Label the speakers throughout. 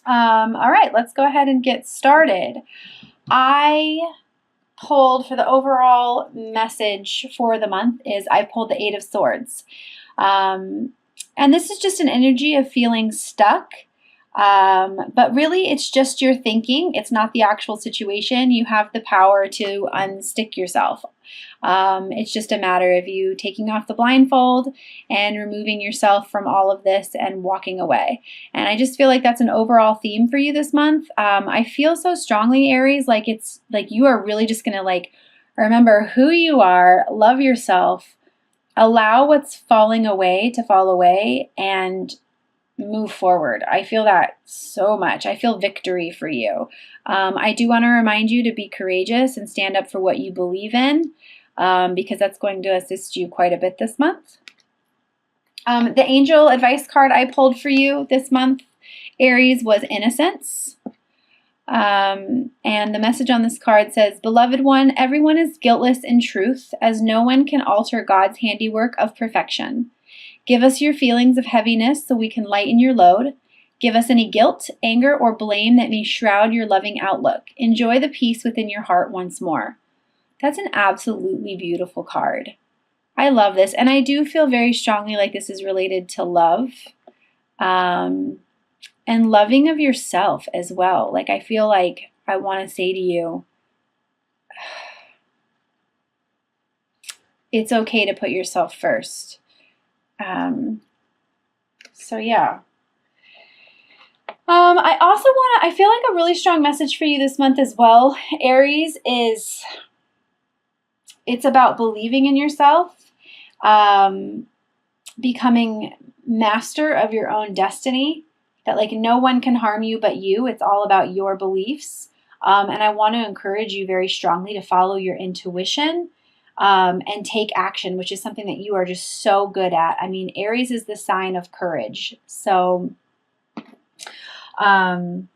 Speaker 1: All right, let's go ahead and get started. I pulled for the overall message for the month is I pulled the Eight of Swords. And this is just an energy of feeling stuck. But really, it's just your thinking. It's not the actual situation. You have the power to unstick yourself. It's just a matter of you taking off the blindfold and removing yourself from all of this and walking away. And I just feel like that's an overall theme for you this month. I feel so strongly, Aries, like it's like you are really just going to like remember who you are, love yourself, allow what's falling away to fall away, and move forward. I feel that so much. I feel victory for you. I do want to remind you to be courageous and stand up for what you believe in, because that's going to assist you quite a bit this month. The angel advice card I pulled for you this month, Aries, was innocence. And the message on this card says, "Beloved one, everyone is guiltless in truth, as no one can alter God's handiwork of perfection. Give us your feelings of heaviness so we can lighten your load. Give us any guilt, anger, or blame that may shroud your loving outlook. Enjoy the peace within your heart once more." That's an absolutely beautiful card. I love this, and I do feel very strongly like this is related to love, and loving of yourself as well. Like I feel like I want to say to you, it's okay to put yourself first. So yeah. I feel like a really strong message for you this month as well, Aries, is it's about believing in yourself, becoming master of your own destiny, that like no one can harm you but you. It's all about your beliefs. And I want to encourage you very strongly to follow your intuition, and take action, which is something that you are just so good at. I mean, Aries is the sign of courage. So, and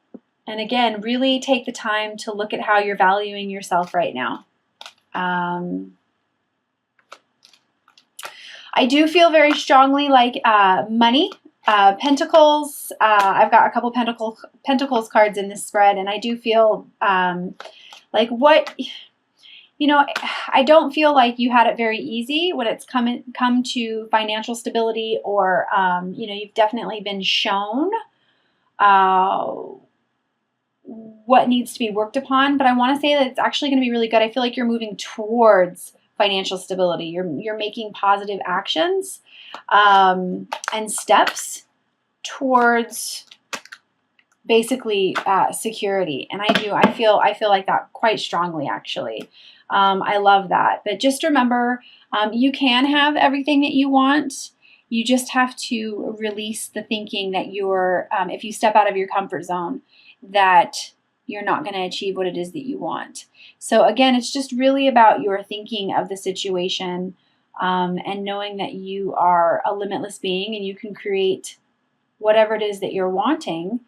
Speaker 1: again, really take the time to look at how you're valuing yourself right now. I do feel very strongly like money, pentacles. I've got a couple pentacles cards in this spread, and I do feel like what... You know, I don't feel like you had it very easy when it's come to financial stability, or, you know, you've definitely been shown what needs to be worked upon. But I want to say that it's actually going to be really good. I feel like you're moving towards financial stability. You're making positive actions and steps towards basically security. And I feel like that quite strongly, actually. I love that. But just remember, you can have everything that you want. You just have to release the thinking that you're, if you step out of your comfort zone, that you're not going to achieve what it is that you want. So again, it's just really about your thinking of the situation, and knowing that you are a limitless being and you can create whatever it is that you're wanting.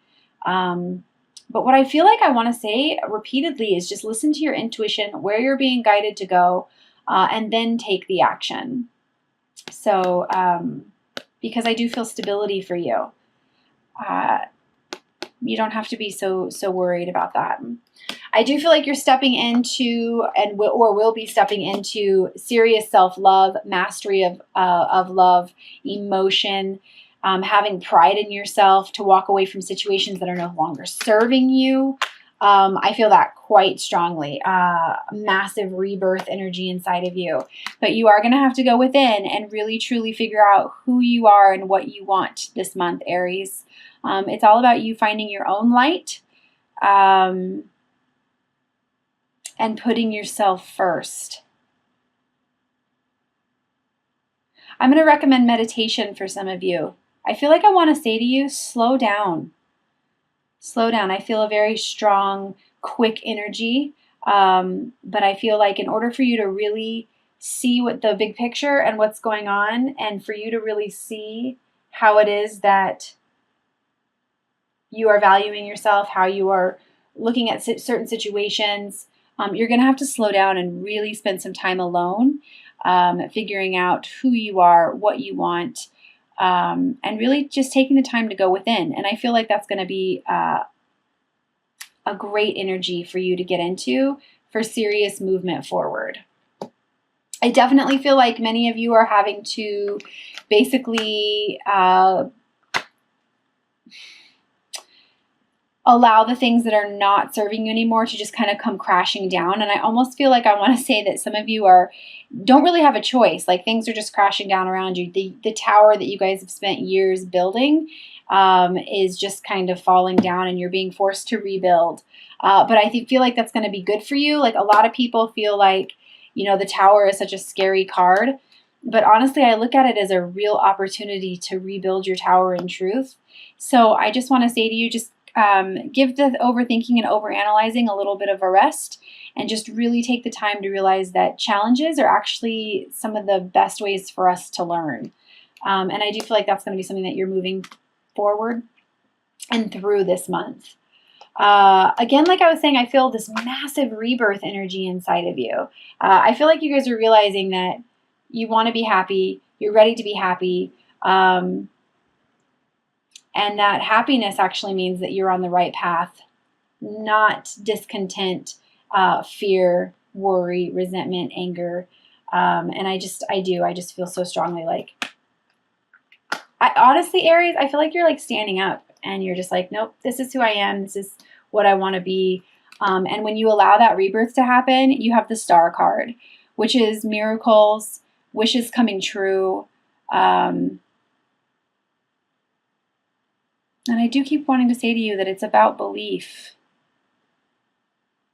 Speaker 1: But what I feel like I want to say repeatedly is just listen to your intuition, where you're being guided to go, and then take the action. So, because I do feel stability for you. You don't have to be so worried about that. I do feel like you're stepping into or will be stepping into serious self-love, mastery of love, emotion, having pride in yourself to walk away from situations that are no longer serving you. I feel that quite strongly. Massive rebirth energy inside of you. But you are going to have to go within and really truly figure out who you are and what you want this month, Aries. It's all about you finding your own light, and putting yourself first. I'm going to recommend meditation for some of you. I feel like I want to say to you, slow down. Slow down. I feel a very strong, quick energy. But I feel like in order for you to really see what the big picture and what's going on, and for you to really see how it is that you are valuing yourself, how you are looking at certain situations, you're going to have to slow down and really spend some time alone, figuring out who you are, what you want, and really just taking the time to go within. And I feel like that's going to be a great energy for you to get into for serious movement forward. I definitely feel like many of you are having to basically allow the things that are not serving you anymore to just kind of come crashing down. And I almost feel like I want to say that some of you don't really have a choice. Like things are just crashing down around you. The tower that you guys have spent years building is just kind of falling down, and you're being forced to rebuild. But I feel like that's going to be good for you. Like a lot of people feel like, the tower is such a scary card. But honestly, I look at it as a real opportunity to rebuild your tower in truth. So I just want to say to you, just give the overthinking and overanalyzing a little bit of a rest, and just really take the time to realize that challenges are actually some of the best ways for us to learn. And I do feel like that's going to be something that you're moving forward and through this month. Again, like I was saying, I feel this massive rebirth energy inside of you. I feel like you guys are realizing that you want to be happy, you're ready to be happy, and that happiness actually means that you're on the right path, not discontent, fear, worry, resentment, anger. And I just feel so strongly like, honestly, Aries, I feel like you're like standing up and you're just like, nope, this is who I am. This is what I want to be. And when you allow that rebirth to happen, you have the Star card, which is miracles, wishes coming true. And I do keep wanting to say to you that it's about belief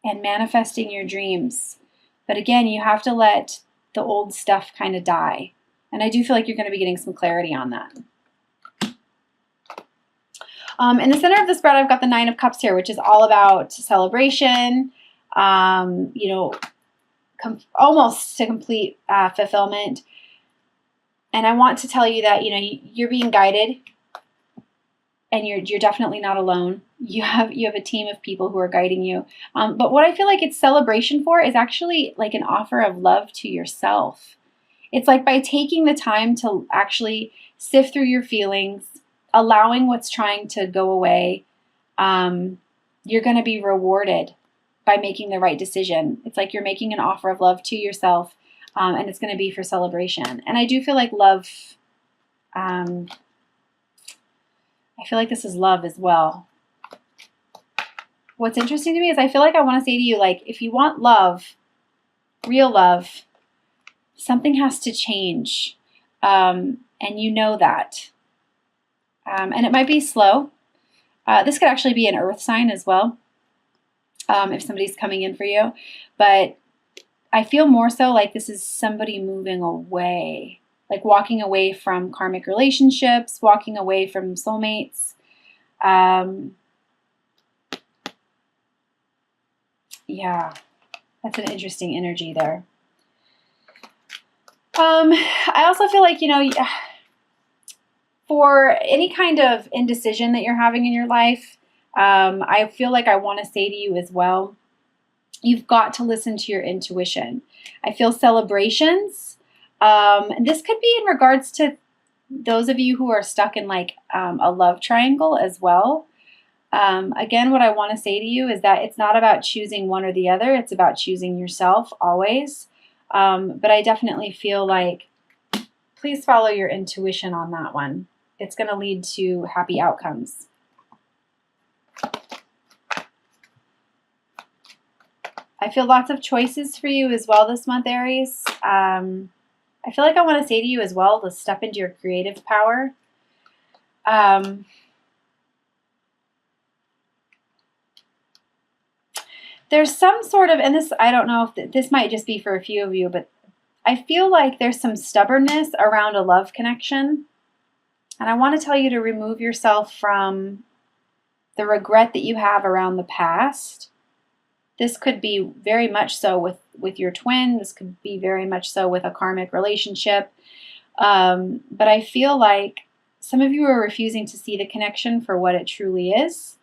Speaker 1: and manifesting your dreams. But again, you have to let the old stuff kind of die. And I do feel like you're going to be getting some clarity on that. In the center of the spread, I've got the Nine of Cups here, which is all about celebration, almost to complete fulfillment. And I want to tell you that, you're being guided, and you're definitely not alone. You have a team of people who are guiding you. But what I feel like it's celebration for is actually like an offer of love to yourself. It's like by taking the time to actually sift through your feelings, allowing what's trying to go away, you're going to be rewarded by making the right decision. It's like you're making an offer of love to yourself, and it's going to be for celebration. And I do feel like love, I feel like this is love as well. What's interesting to me is I feel like I want to say to you, like, if you want love, real love, something has to change. And you know that. And it might be slow. This could actually be an earth sign as well, if somebody's coming in for you. But I feel more so like this is somebody moving away, like walking away from karmic relationships, walking away from soulmates. Yeah, that's an interesting energy there. I also feel like, for any kind of indecision that you're having in your life, I feel like I want to say to you as well, you've got to listen to your intuition. I feel celebrations. This could be in regards to those of you who are stuck in like a love triangle as well. Again, what I want to say to you is that it's not about choosing one or the other. It's about choosing yourself always. But I definitely feel like please follow your intuition on that one. It's going to lead to happy outcomes. I feel lots of choices for you as well this month, Aries. I feel like I want to say to you as well to step into your creative power. There's some sort of, and this, I don't know if this might just be for a few of you, but I feel like there's some stubbornness around a love connection. And I want to tell you to remove yourself from the regret that you have around the past. This could be very much so with your twin. This could be very much so with a karmic relationship. But I feel like some of you are refusing to see the connection for what it truly is.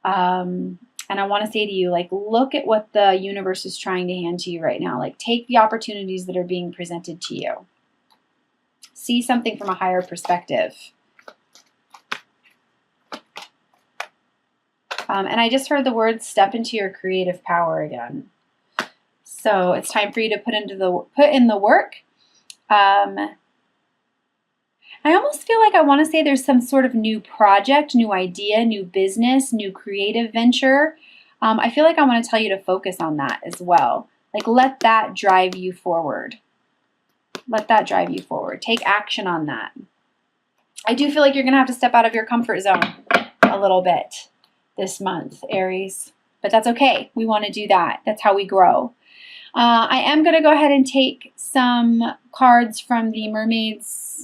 Speaker 1: And I want to say to you, like, look at what the universe is trying to hand to you right now. Like, take the opportunities that are being presented to you. See something from a higher perspective. And I just heard the words step into your creative power again. So it's time for you to put in the work. I almost feel like I want to say there's some sort of new project, new idea, new business, new creative venture. I feel like I want to tell you to focus on that as well. Like, let that drive you forward. Let that drive you forward. Take action on that. I do feel like you're going to have to step out of your comfort zone a little bit this month, Aries. But that's okay. We want to do that. That's how we grow. I am going to go ahead and take some cards from the the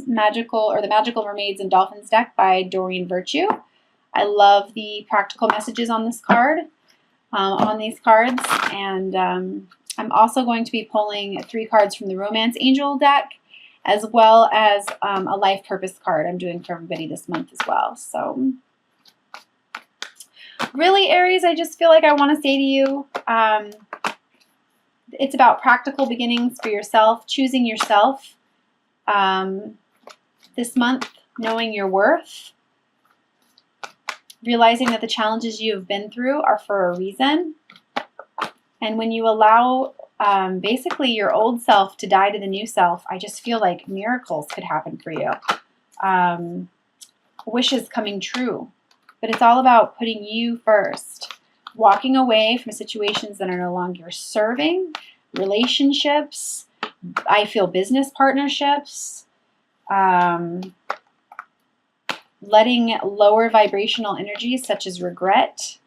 Speaker 1: Magical Mermaids and Dolphins deck by Doreen Virtue. I love the practical messages on this card, on these cards. And I'm also going to be pulling 3 cards from the Romance Angel deck, as well as a life purpose card I'm doing for everybody this month as well. So really, Aries, I just feel like I want to say to you, it's about practical beginnings for yourself, choosing yourself this month, knowing your worth, realizing that the challenges you have been through are for a reason. And when you allow basically your old self to die to the new self, I just feel like miracles could happen for you. Wishes coming true. But it's all about putting you first. Walking away from situations that are no longer serving, relationships, I feel business partnerships, letting lower vibrational energies such as regret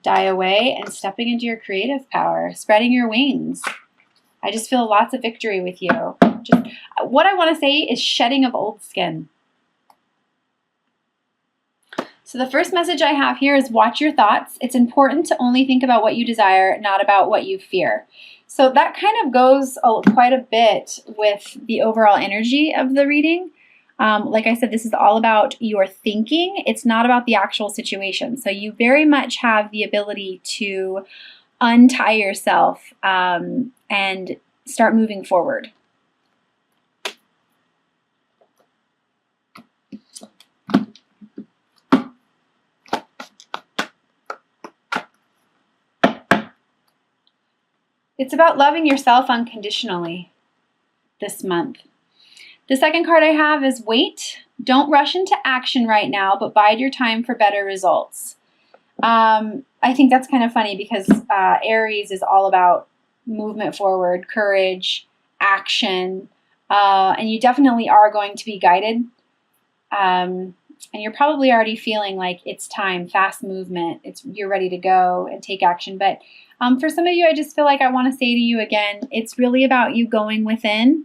Speaker 1: die away, and stepping into your creative power, spreading your wings. I just feel lots of victory with you. Just, what I want to say is shedding of old skin. So the first message I have here is watch your thoughts. It's important to only think about what you desire, not about what you fear. So that kind of goes quite a bit with the overall energy of the reading. Like I said, this is all about your thinking. It's not about the actual situation. So you very much have the ability to untie yourself and start moving forward. It's about loving yourself unconditionally this month. The second card I have is wait. Don't rush into action right now, but bide your time for better results. I think that's kind of funny because Aries is all about movement forward, courage, action, and you definitely are going to be guided. And you're probably already feeling like it's time, fast movement. You're ready to go and take action. But for some of you, I just feel like I want to say to you again, it's really about you going within,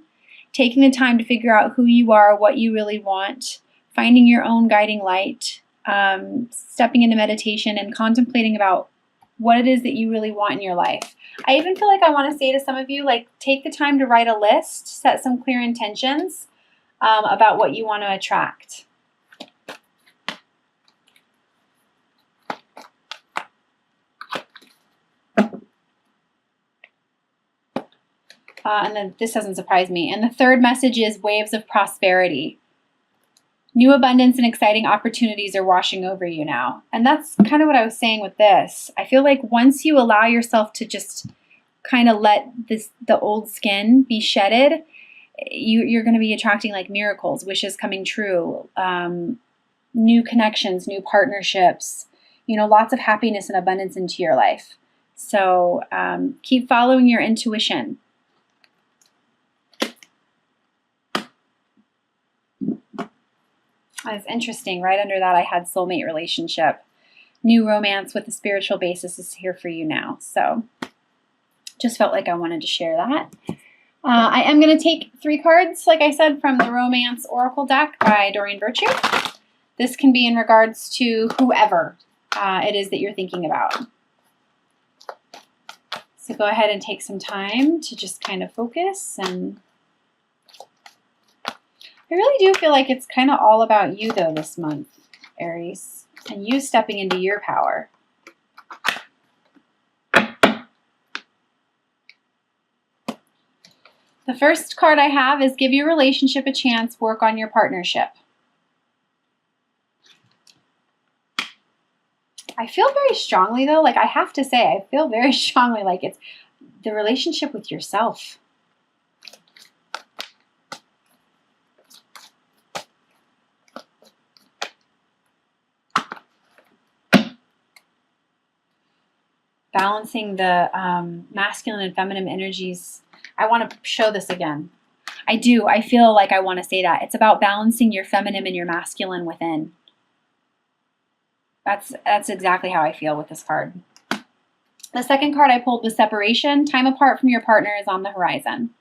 Speaker 1: taking the time to figure out who you are, what you really want, finding your own guiding light, stepping into meditation and contemplating about what it is that you really want in your life. I even feel like I want to say to some of you, like, take the time to write a list, set some clear intentions about what you want to attract. And then this doesn't surprise me. And the third message is waves of prosperity. New abundance and exciting opportunities are washing over you now. And that's kind of what I was saying with this. I feel like once you allow yourself to just kind of let the old skin be shedded, you're going to be attracting like miracles, wishes coming true, new connections, new partnerships, lots of happiness and abundance into your life. So keep following your intuition. It's interesting. Right under that, I had soulmate relationship. New romance with a spiritual basis is here for you now. So just felt like I wanted to share that. I am going to take 3 cards, like I said, from the Romance Oracle deck by Doreen Virtue. This can be in regards to whoever it is that you're thinking about. So go ahead and take some time to just kind of focus. And I really do feel like it's kind of all about you, though, this month, Aries, and you stepping into your power. The first card I have is give your relationship a chance, work on your partnership. I feel very strongly, though, like I have to say, I feel very strongly like it's the relationship with yourself. Balancing the masculine and feminine energies. I want to show this again. I do. I feel like I want to say that. It's about balancing your feminine and your masculine within. That's exactly how I feel with this card. The second card I pulled was separation. Time apart from your partner is on the horizon.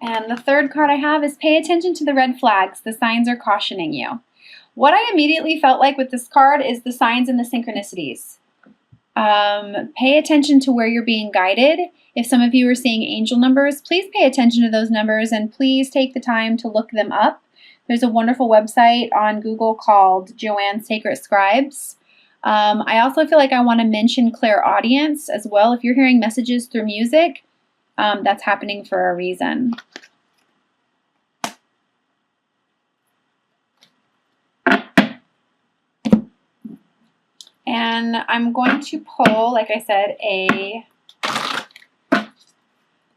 Speaker 1: And the third card I have is pay attention to the red flags. The signs are cautioning you. What I immediately felt like with this card is the signs and the synchronicities. Pay attention to where you're being guided. If some of you are seeing angel numbers, please pay attention to those numbers and please take the time to look them up. There's a wonderful website on Google called Joanne's Sacred Scribes. I also feel like I want to mention clairaudience as well. If you're hearing messages through music, that's happening for a reason. And I'm going to pull, like I said, a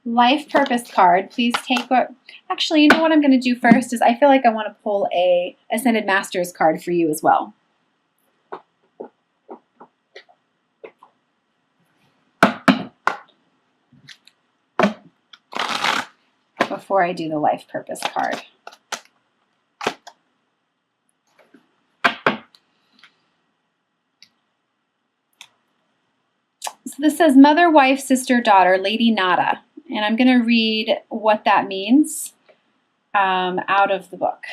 Speaker 1: life purpose card. Please take what, actually, you know what I'm going to do first is I feel like I want to pull a Ascended Masters card for you as well. Before I do the life purpose card. So this says mother, wife, sister, daughter, Lady Nada. And I'm going to read what that means out of the book.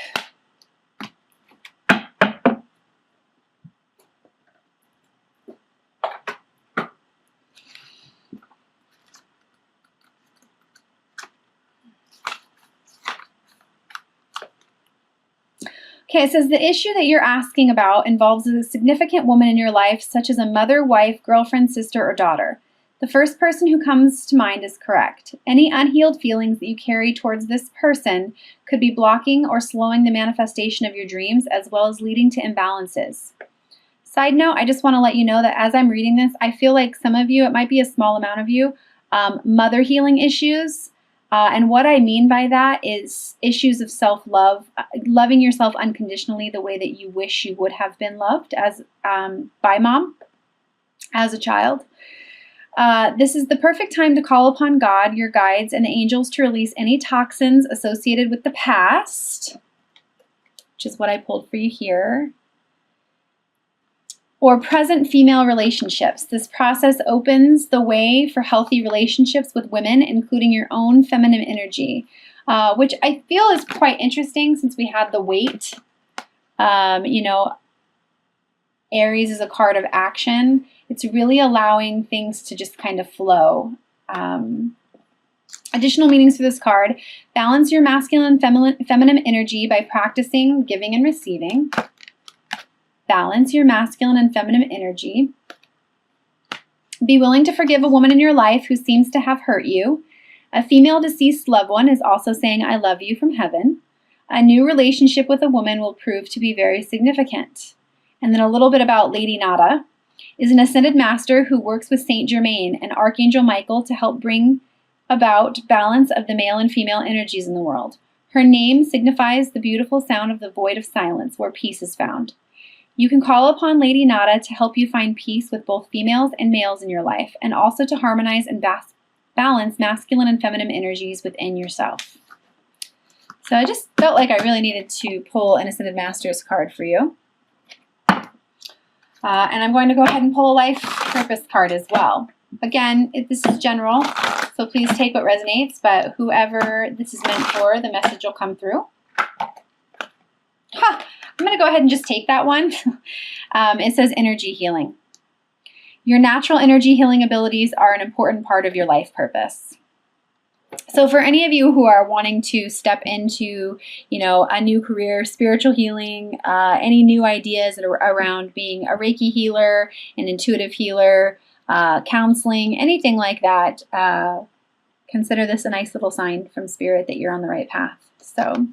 Speaker 1: Okay, it says the issue that you're asking about involves a significant woman in your life, such as a mother, wife, girlfriend, sister, or daughter. The first person who comes to mind is correct. Any unhealed feelings that you carry towards this person could be blocking or slowing the manifestation of your dreams, as well as leading to imbalances. Side note, I just want to let you know that as I'm reading this, I feel like some of you, it might be a small amount of you, mother healing issues. And what I mean by that is issues of self-love, loving yourself unconditionally the way that you wish you would have been loved as by mom as a child. This is the perfect time to call upon God, your guides, and the angels to release any toxins associated with the past, which is what I pulled for you here, or present female relationships. This process opens the way for healthy relationships with women, including your own feminine energy, which I feel is quite interesting since we had the weight. You know, Aries is a card of action. It's really allowing things to just kind of flow. Additional meanings for this card: balance your masculine and feminine energy by practicing giving and receiving. Balance your masculine and feminine energy. Be willing to forgive a woman in your life who seems to have hurt you. A female deceased loved one is also saying, I love you from heaven. A new relationship with a woman will prove to be very significant. And then a little bit about Lady Nada. Is an ascended master who works with Saint Germain and Archangel Michael to help bring about balance of the male and female energies in the world. Her name signifies the beautiful sound of the void of silence where peace is found. You can call upon Lady Nada to help you find peace with both females and males in your life, and also to harmonize and balance masculine and feminine energies within yourself. So I just felt like I really needed to pull an Ascended Masters card for you. And I'm going to go ahead and pull a life purpose card as well. Again, this is general, so please take what resonates, but whoever this is meant for, the message will come through. I'm going to go ahead and just take that one. It says energy healing. Your natural energy healing abilities are an important part of your life purpose. So for any of you who are wanting to step into, a new career, spiritual healing, any new ideas around being a Reiki healer, an intuitive healer, counseling, anything like that, consider this a nice little sign from Spirit that you're on the right path. So